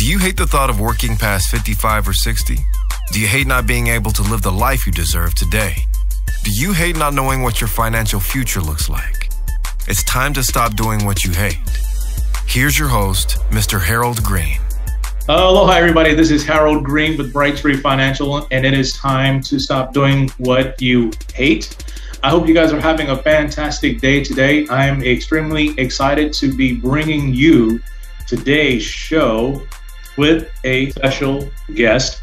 Do you hate the thought of working past 55 or 60? Do you hate not being able to live the life you deserve today? Do you hate not knowing what your financial future looks like? It's time to stop doing what you hate. Here's your host, Mr. Harold Green. Aloha, everybody. This is Harold Green with Brighttree Financial, and it is time to stop doing what you hate. I hope you guys are having a fantastic day today. I am extremely excited to be bringing you today's show with a special guest.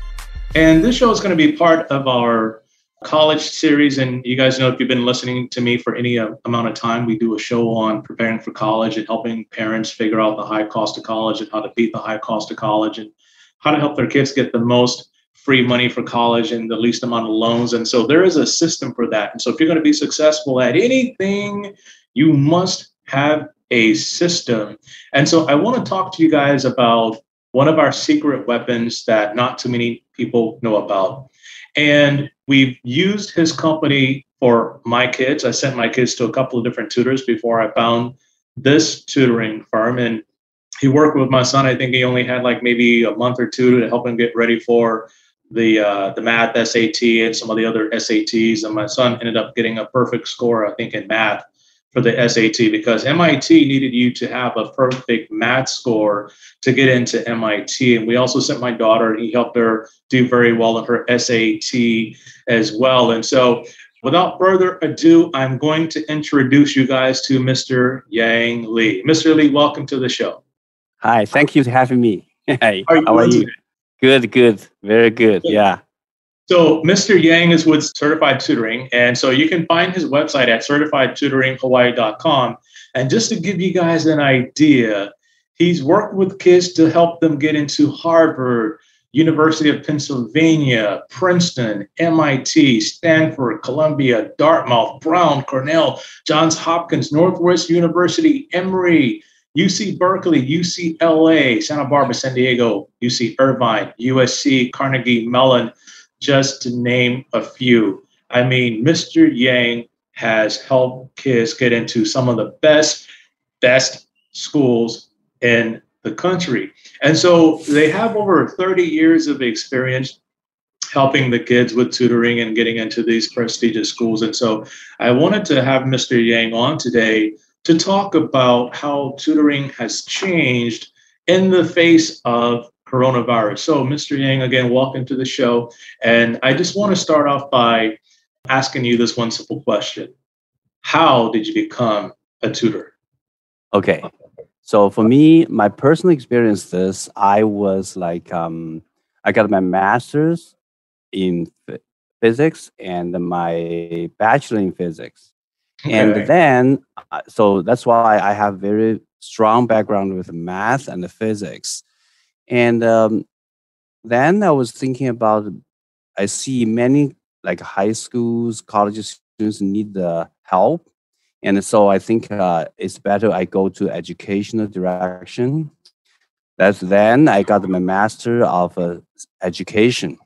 And this show is going to be part of our college series. And you guys know, if you've been listening to me for any amount of time, we do a show on preparing for college and helping parents figure out the high cost of college and how to beat the high cost of college and how to help their kids get the most free money for college and the least amount of loans. And so there is a system for that. And so if you're going to be successful at anything, you must have a system. And so I want to talk to you guys about one of our secret weapons that not too many people know about. And we've used his company for my kids. I sent my kids to a couple of different tutors before I found this tutoring firm. And he worked with my son. I think he only had like maybe a month or two to help him get ready for the math SAT and some of the other SATs. And my son ended up getting a perfect score, I think, in math for the SAT, because MIT needed you to have a perfect math score to get into MIT. And we also sent my daughter, he helped her do very well in her SAT as well. And so without further ado, I'm going to introduce you guys to Mr. Yang Lee. Mr. Lee, welcome to the show. Hi, thank you for having me. Hi, how are you? Good, very good. Yeah. So Mr. Yang is with Certified Tutoring. And so you can find his website at certifiedtutoringhawaii.com. And just to give you guys an idea, he's worked with kids to help them get into Harvard, University of Pennsylvania, Princeton, MIT, Stanford, Columbia, Dartmouth, Brown, Cornell, Johns Hopkins, Northwest University, Emory, UC Berkeley, UCLA, Santa Barbara, San Diego, UC Irvine, USC, Carnegie Mellon, just to name a few. I mean, Mr. Yang has helped kids get into some of the best schools in the country. And so they have over 30 years of experience helping the kids with tutoring and getting into these prestigious schools. And so I wanted to have Mr. Yang on today to talk about how tutoring has changed in the face of coronavirus. So Mr. Yang, again, welcome to the show. And I just want to start off by asking you this one simple question. How did you become a tutor? Okay. So for me, my personal experience is I was like, I got my master's in physics and my bachelor in physics. Okay. And then, so that's why I have very strong background with math and the physics. And then I was thinking about, I see many like high schools, college students need the help. And so I think it's better I go to educational direction. That's then I got my master of education.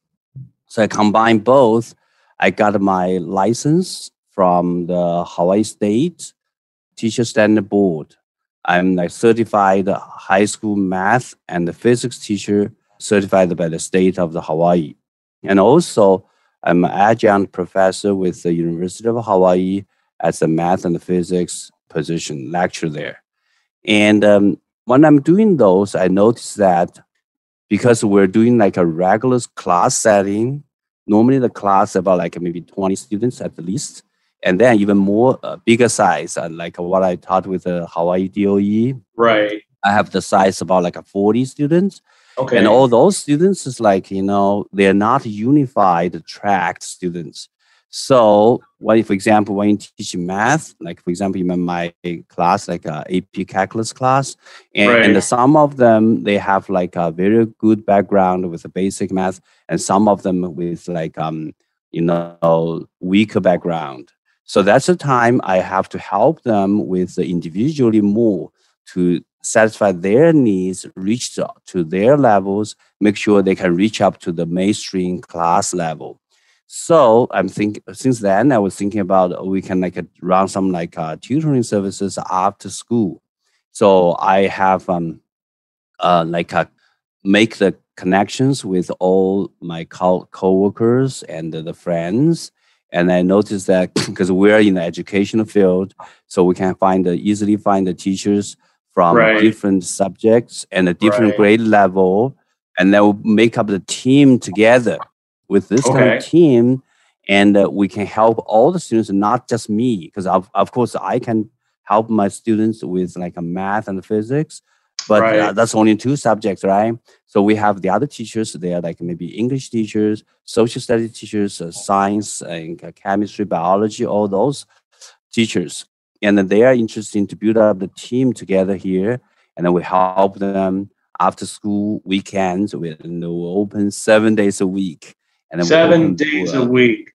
So I combined both. I got my license from the Hawaii State Teacher Standard Board. I'm like certified high school math and the physics teacher certified by the state of the Hawaii. And also I'm an adjunct professor with the University of Hawaii as a math and physics position, lecture there. And when I'm doing those, I noticed that because we're doing like a regular class setting, normally the class about like maybe 20 students at least. And then even more bigger size, like what I taught with the Hawaii DOE. Right. I have the size about like 40 students. Okay. And all those students is like, they're not unified tracked students. So when, for example, when you teach math, like for example, in my class, like AP calculus class, and some of them, they have like a very good background with the basic math, and some of them with like, weaker background. So that's the time I have to help them with individually more to satisfy their needs, reach to their levels, make sure they can reach up to the mainstream class level. So I'm thinking, since then I was thinking about we can like run some like tutoring services after school. So I have make the connections with all my co-workers and the friends. And I noticed that because we're in the educational field, so we can easily find the teachers from Right. different subjects and a different Right. grade level, and then we'll make up the team together. With this kind of Okay. team, and we can help all the students, not just me, because of course I can help my students with like a math and physics, but Right. that's only two subjects, right? So we have the other teachers. They are like maybe English teachers, social studies teachers, science and chemistry, biology, all those teachers. And then they are interested to build up the team together here. And then we help them after school weekends. We'll open 7 days a week. And then 7 days a week.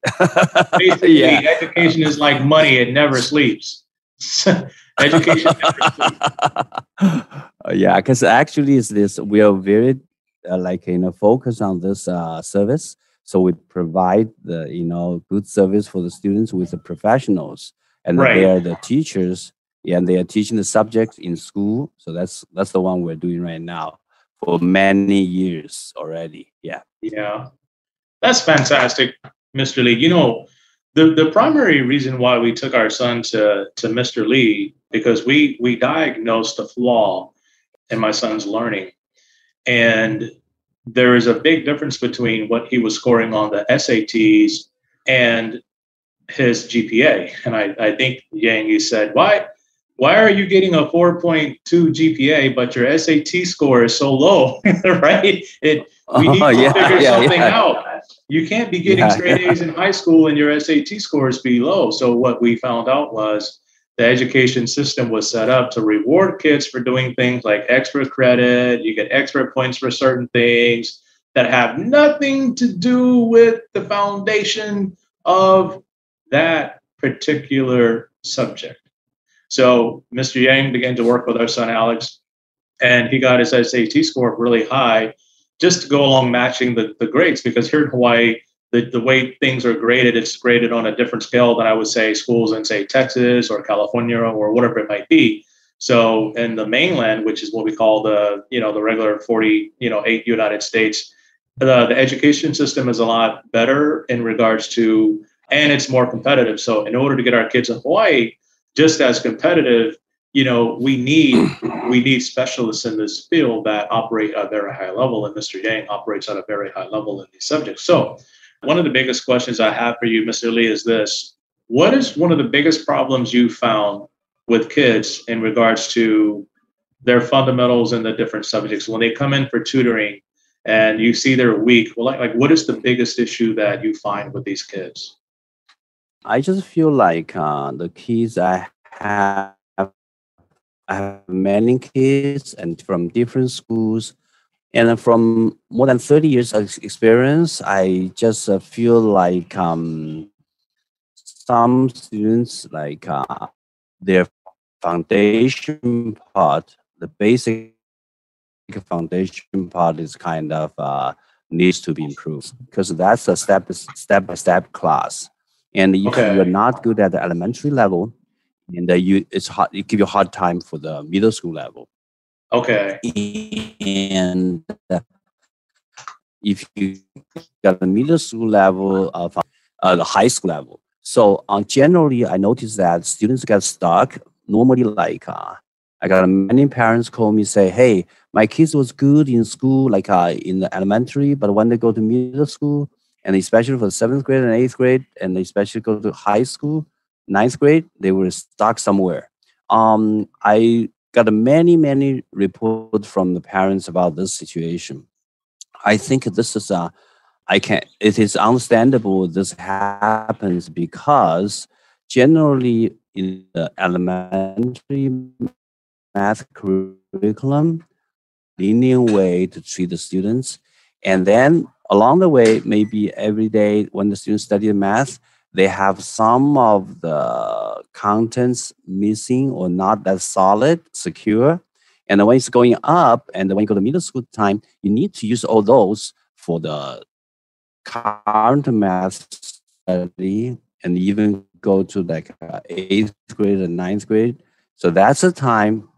Basically, yeah. education is like money; it never sleeps. Education never sleeps. Yeah, because actually, is this we are very focused on this service. So we provide the good service for the students with the professionals, and then they Right. are the teachers, yeah, and they are teaching the subjects in school. So that's the one we're doing right now for many years already. Yeah. Yeah. That's fantastic, Mr. Lee. You know, the primary reason why we took our son to Mr. Lee, because we diagnosed a flaw in my son's learning. And there is a big difference between what he was scoring on the SATs and his GPA. And I think, Yang, you said, why are you getting a 4.2 GPA, but your SAT score is so low, right? We need to figure something out. You can't be getting straight A's in high school and your SAT scores be low. So what we found out was the education system was set up to reward kids for doing things like extra credit. You get extra points for certain things that have nothing to do with the foundation of that particular subject. So Mr. Yang began to work with our son, Alex, and he got his SAT score really high just to go along matching the grades, because here in Hawaii, the way things are graded, it's graded on a different scale than I would say schools in, say, Texas or California or whatever it might be. So in the mainland, which is what we call the regular 48 United States, the education system is a lot better in regards to, and it's more competitive. So in order to get our kids in Hawaii just as competitive, we need specialists in this field that operate at a very high level, and Mr. Yang operates at a very high level in these subjects. So one of the biggest questions I have for you, Mr. Lee, is this: what is one of the biggest problems you found with kids in regards to their fundamentals in the different subjects when they come in for tutoring and you see they're weak? Well, like what is the biggest issue that you find with these kids? I just feel like the kids I have many kids and from different schools, and from more than 30 years of experience, I just feel like some students like their foundation part, the basic foundation part is kind of needs to be improved, because that's a step-by-step class. And if you're not good at the elementary level, and it's hard, it give you a hard time for the middle school level. Okay. And if you got the middle school level of the high school level, so generally I noticed that students get stuck. Normally, like I got many parents call me say, "Hey, my kids was good in school, like in the elementary, but when they go to middle school, and especially for the 7th grade and 8th grade, and especially go to high school, 9th grade, they were stuck somewhere." I got many reports from the parents about this situation. I think this is it is understandable this happens because generally in the elementary math curriculum, linear way to treat the students. And then along the way, maybe every day when the students study math, they have some of the contents missing or not that solid, secure. And when it's going up, and when you go to middle school time, you need to use all those for the current math study, and even go to like 8th grade and 9th grade. So that's the time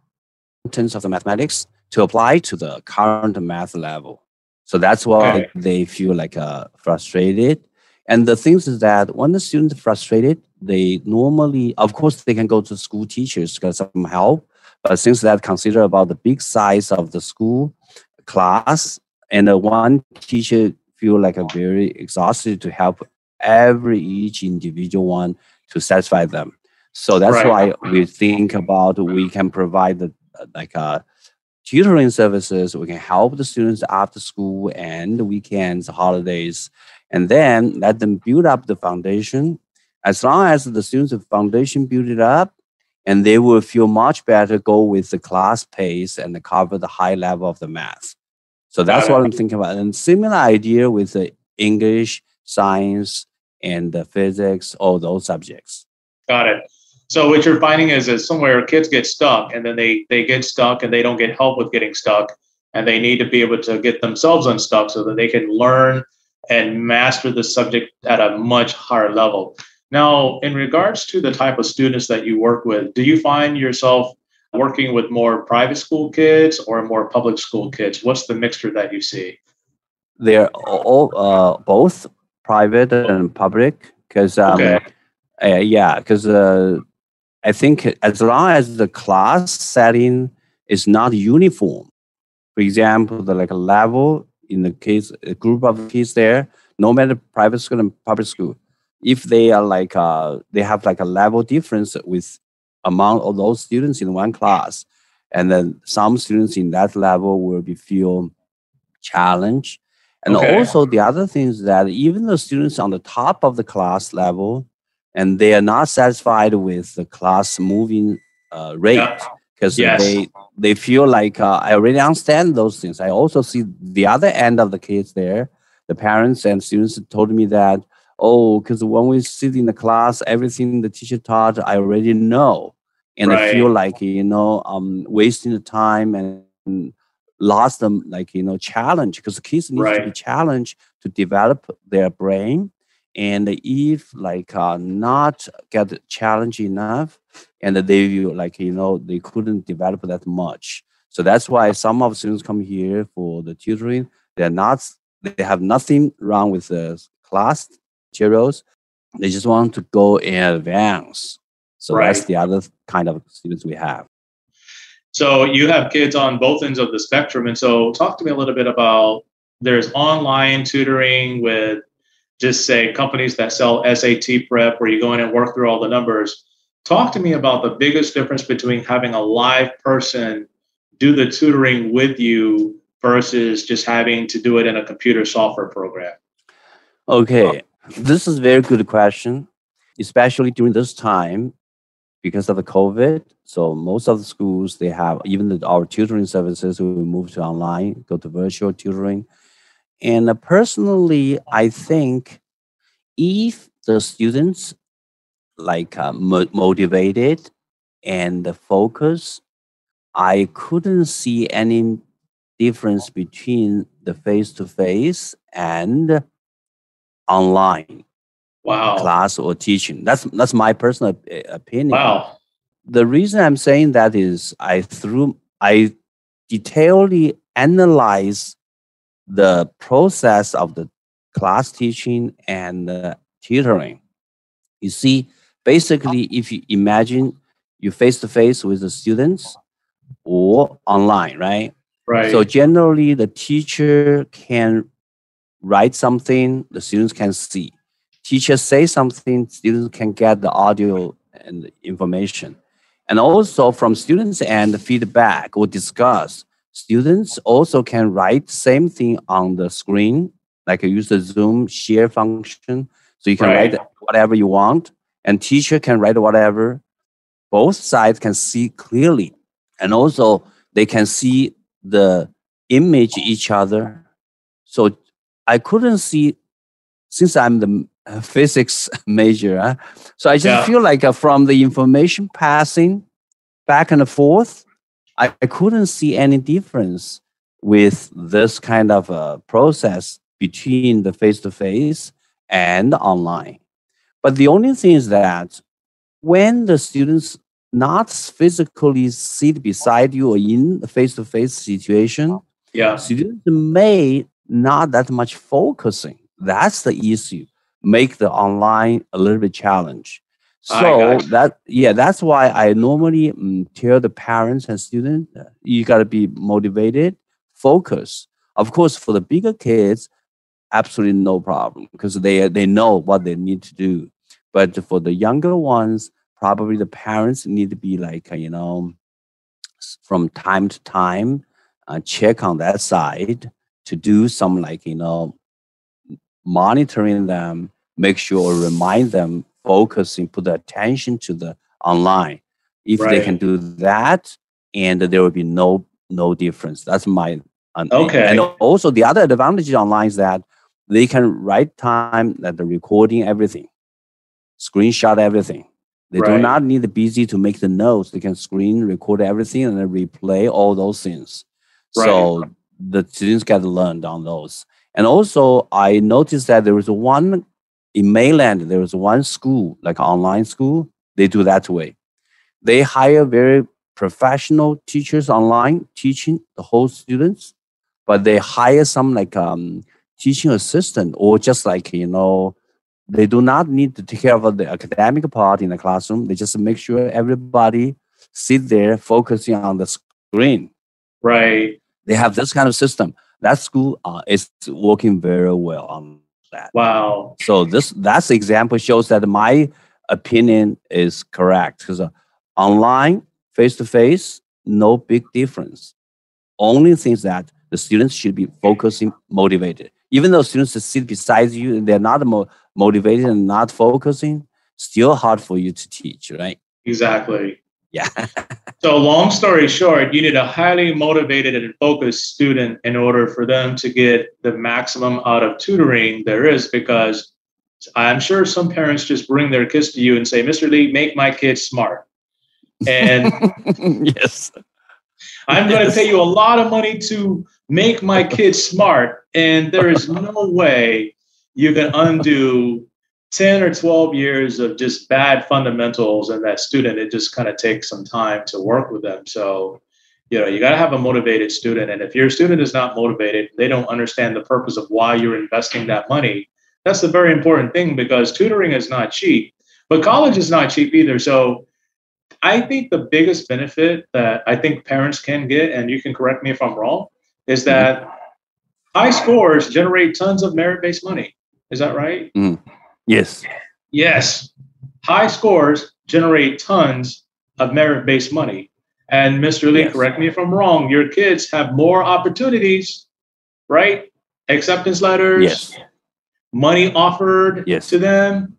in terms of the mathematics to apply to the current math level. So that's why they feel like frustrated. And the things is that when the students are frustrated, they normally, of course, they can go to school teachers to get some help. But since that consider about the big size of the school class, and one teacher feel like a very exhausted to help each individual one to satisfy them. So that's why we think about we can provide the tutoring services. We can help the students after school and weekends, holidays, and then let them build up the foundation. As long as the students' foundation build it up, and they will feel much better go with the class pace and cover the high level of the math. So that's what I'm thinking about. And similar idea with the English, science, and the physics, all those subjects. Got it. So what you're finding is somewhere kids get stuck, and then they get stuck and they don't get help with getting stuck, and they need to be able to get themselves unstuck so that they can learn and master the subject at a much higher level. Now, in regards to the type of students that you work with, do you find yourself working with more private school kids or more public school kids? What's the mixture that you see? They're all both private and public, because I think as long as the class setting is not uniform, for example, the like a level in the case a group of kids there, no matter private school and public school, if they are like they have like a level difference with among all those students in one class, and then some students in that level will be feel challenged. And also the other thing is that even the students on the top of the class level, and they are not satisfied with the class moving rate, because they feel like I already understand those things. I also see the other end of the kids there. The parents and students told me that, because when we sit in the class, everything the teacher taught, I already know. And I feel like, wasting the time and lost them, challenge, because the kids need to be challenged to develop their brain. And if not get challenged enough, and they feel they couldn't develop that much. So that's why some of the students come here for the tutoring. They have nothing wrong with the class materials. They just want to go in advance. So that's the other kind of students we have. So you have kids on both ends of the spectrum. And so talk to me a little bit about, there's online tutoring with just say companies that sell SAT prep where you go in and work through all the numbers. Talk to me about the biggest difference between having a live person do the tutoring with you versus just having to do it in a computer software program. Okay, this is a very good question, especially during this time because of the COVID. So most of the schools, they have, even our tutoring services, we move to online, go to virtual tutoring. And personally, I think if the students motivated and focus, I couldn't see any difference between the face-to-face and online class or teaching. That's my personal opinion. Wow. The reason I'm saying that is I detailedly analyze the process of the class teaching and tutoring. You see, basically, if you imagine you face-to-face with the students or online, right? Right. So generally, the teacher can write something, the students can see. Teacher say something, students can get the audio and information. And also from students and feedback or discuss, students also can write the same thing on the screen, like use the Zoom share function. So you can write whatever you want, and teacher can write whatever. Both sides can see clearly. And also they can see the image each other. So I couldn't see, since I'm the physics major, so I just feel like from the information passing back and forth, I couldn't see any difference with this kind of process between the face-to-face and online. But the only thing is that when the students not physically sit beside you or in a face-to-face situation, Yeah. students may not that much focusing. That's the issue. Make the online a little bit challenge. So that's why I normally tell the parents and students, you got to be motivated, focus. Of course, for the bigger kids, absolutely no problem because they know what they need to do. But for the younger ones, probably the parents need to be like, from time to time, check on that side to do some like, monitoring them, make sure, remind them, focusing, put the attention to the online. If they can do that, and there will be no difference. That's my okay. And also the other advantage online is that they can write time that the recording everything, screenshot everything. They do not need the busy to make the notes. They can screen record everything and then replay all those things. So the students get learned on those. And also, I noticed that there was one in mainland. There was one school, like an online school. They do that way. They hire very professional teachers online teaching the whole students, but they hire some like teaching assistant or just like they do not need to take care of the academic part in the classroom. They just make sure everybody sit there focusing on the screen. Right. They have this kind of system. That school is working very well on that. Wow. So that's example shows that my opinion is correct because online, face-to-face, no big difference. Only thing is that the students should be focusing, motivated. Even though students sit beside you and they're not motivated and not focusing, still hard for you to teach, right? Exactly. Yeah. So long story short, you need a highly motivated and focused student in order for them to get the maximum out of tutoring there is, because I'm sure some parents just bring their kids to you and say, Mr. Lee, make my kids smart. And yes, I'm going to pay you a lot of money to make my kids smart. And there is no way you can undo 10 or 12 years of just bad fundamentals in that student. It just kind of takes some time to work with them. So, you got to have a motivated student. And if your student is not motivated, they don't understand the purpose of why you're investing that money. That's the very important thing, because tutoring is not cheap, but college is not cheap either. So I think the biggest benefit that I think parents can get, and you can correct me if I'm wrong, is that high scores generate tons of merit-based money. Is that right? Yes. Yes. High scores generate tons of merit-based money. And Mr. Lee, correct me if I'm wrong, your kids have more opportunities, right? Acceptance letters, money offered to them.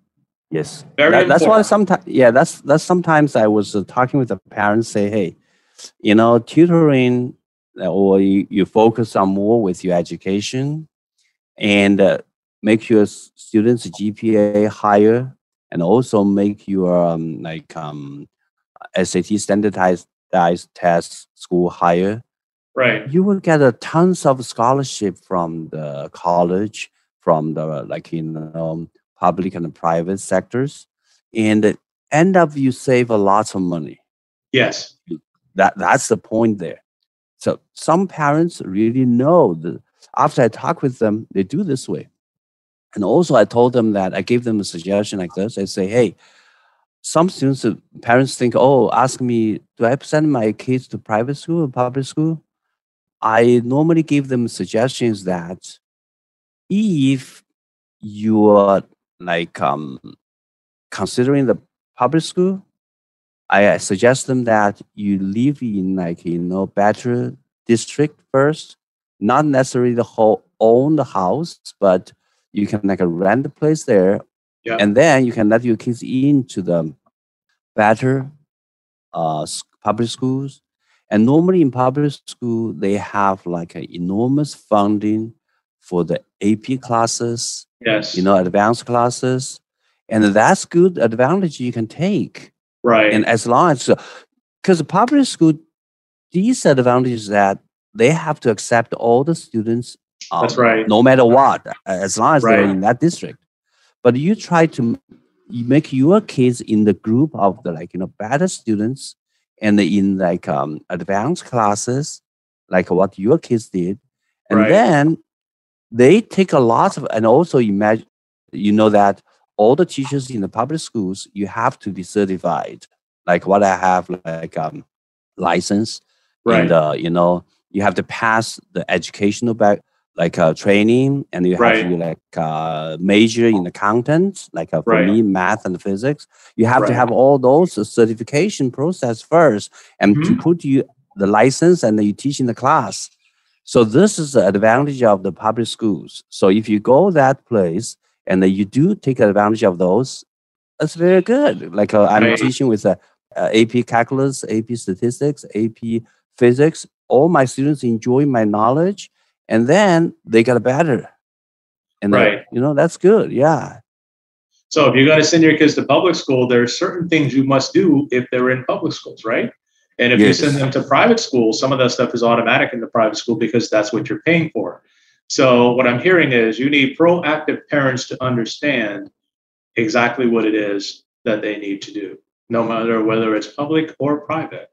Yes. That's why sometimes, that's sometimes I was talking with the parents, say, hey, tutoring, or you focus on more with your education and make your students' GPA higher, and also make your SAT standardized test score higher. Right. You will get a tons of scholarship from the college, from the public and private sectors, and at the end of you save a lot of money. Yes. That's the point there. So some parents really know that after I talk with them, they do this way. And also I told them that I gave them a suggestion like this. I say, hey, some students, parents think, ask me, do I send my kids to private school or public school? I normally give them suggestions that if you are considering the public school, I suggest them that you live in better district first, not necessarily own the house, but you can rent a place there, and then you can let your kids into the better public schools. And normally in public school, they have an enormous funding for the AP classes, advanced classes, and that's good advantage you can take. Right. And as long as, because the public school, disadvantage is that they have to accept all the students. That's right. No matter what, as long as they're in that district. But you try to you make your kids in the group of the better students and in advanced classes, like what your kids did. And then they take a lot of, and also imagine, that all the teachers in the public schools, you have to be certified. Like what I have, license. Right. And, you have to pass the educational training, and you have to major in accountant, for me, math and physics. You have to have all those certification process first, and to put you the license, and then you teach in the class. So this is the advantage of the public schools. So if you go that place and then you do take advantage of those, that's very good. I'm teaching with AP calculus, AP statistics, AP physics. All my students enjoy my knowledge, and then they got better. And that's good. Yeah. So if you're going to send your kids to public school, there are certain things you must do if they're in public schools, right? And if you send them to private school, some of that stuff is automatic in the private school because that's what you're paying for. So what I'm hearing is you need proactive parents to understand exactly what it is that they need to do, no matter whether it's public or private.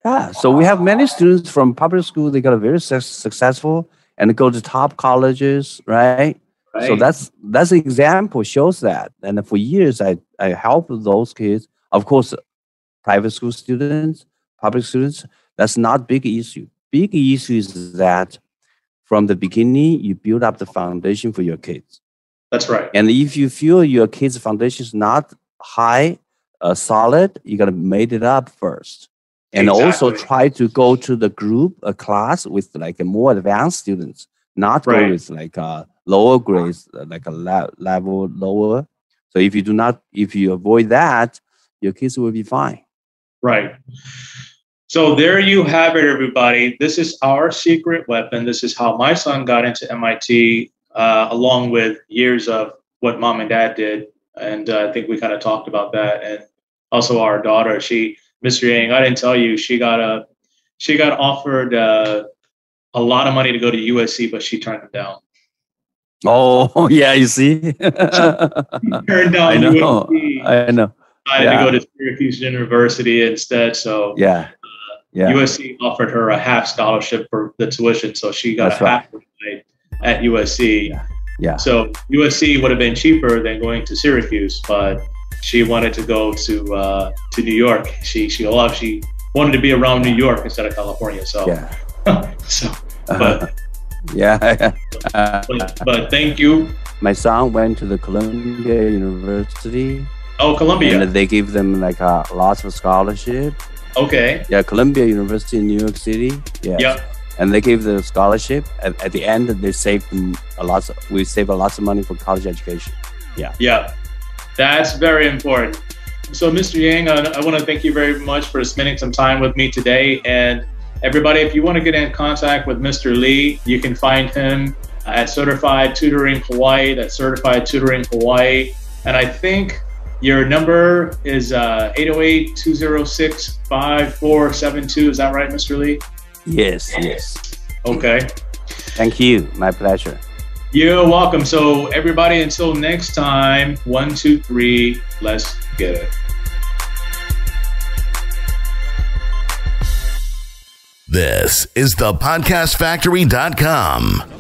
Yeah. So we have many students from public school. They got a very successful and go to top colleges, right? So that's an example, shows that. And for years, I helped those kids. Of course, private school students, public students, that's not big issue. Big issue is that from the beginning, you build up the foundation for your kids. That's right. And if you feel your kids' foundation is not high, solid, you got to make it up first. And also try to go to the group, a class with a more advanced students, not go with lower grades, a level lower. So if you avoid that, your kids will be fine. Right. So there you have it, everybody. This is our secret weapon. This is how my son got into MIT, along with years of what mom and dad did. And I think we kind of talked about that. And also our daughter, Mr. Yang, I didn't tell you, she got offered a lot of money to go to USC, but she turned it down. Oh, yeah, you see? She turned down USC. I know. Decided to go to Syracuse University instead. So USC offered her a half scholarship for the tuition. So she got half at USC. Yeah. So USC would have been cheaper than going to Syracuse, but she wanted to go to New York. She wanted to be around New York instead of California. So but thank you. My son went to the Columbia University. Oh, Columbia. And they give them lots of scholarship. Okay. Yeah, Columbia University in New York City. Yeah. Yep. And they gave the scholarship. At the end, they saved them we saved a lot of money for college education. Yeah. Yeah. That's very important. So, Mr. Yang, I want to thank you very much for spending some time with me today. And everybody, if you want to get in contact with Mr. Lee, you can find him at Certified Tutoring Hawaii. That's Certified Tutoring Hawaii. And I think your number is 808-206-5472. Is that right, Mr. Lee? Yes. Okay. Thank you. My pleasure. You're welcome. So everybody, until next time, 1, 2, 3, let's get it. This is thepodcastfactory.com.